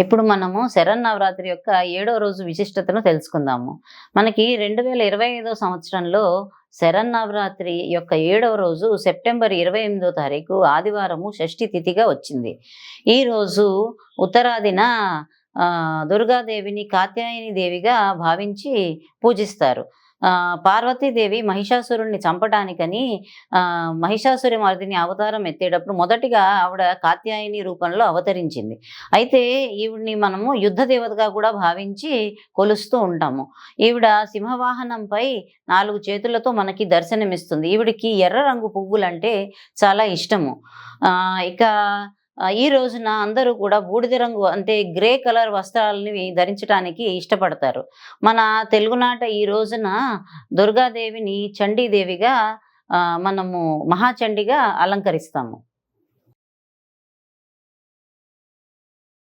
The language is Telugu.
ఇప్పుడు మనము శరన్నవరాత్రి యొక్క ఏడో రోజు విశిష్టతను తెలుసుకుందాము. మనకి 2025 సంవత్సరంలో శరన్నవరాత్రి యొక్క ఏడవ రోజు సెప్టెంబర్ 28 తారీఖు ఆదివారము షష్ఠి తిథిగా వచ్చింది. ఈరోజు ఉత్తరాదిన దుర్గాదేవిని కాత్యాయని దేవిగా భావించి పూజిస్తారు. పార్వతీదేవి మహిషాసురుడిని చంపడానికని మహిషాసురి మర్దిని అవతారం ఎత్తేటప్పుడు మొదటిగా ఆవిడ కాత్యాయని రూపంలో అవతరించింది. అయితే ఈవిడ్ని మనము యుద్ధ దేవతగా కూడా భావించి కొలుస్తూ ఉంటాము. ఈవిడ సింహవాహనంపై 4 చేతులతో మనకి దర్శనమిస్తుంది. ఈవిడికి ఎర్ర రంగు పువ్వులంటే చాలా ఇష్టము. ఇక ఈ రోజున అందరూ కూడా బూడిద రంగు అంటే గ్రే కలర్ వస్త్రాలని ధరించడానికి ఇష్టపడతారు. మన తెలుగునాట ఈ రోజున దుర్గాదేవిని చండీదేవిగా మనము మహాచండిగా అలంకరిస్తాము.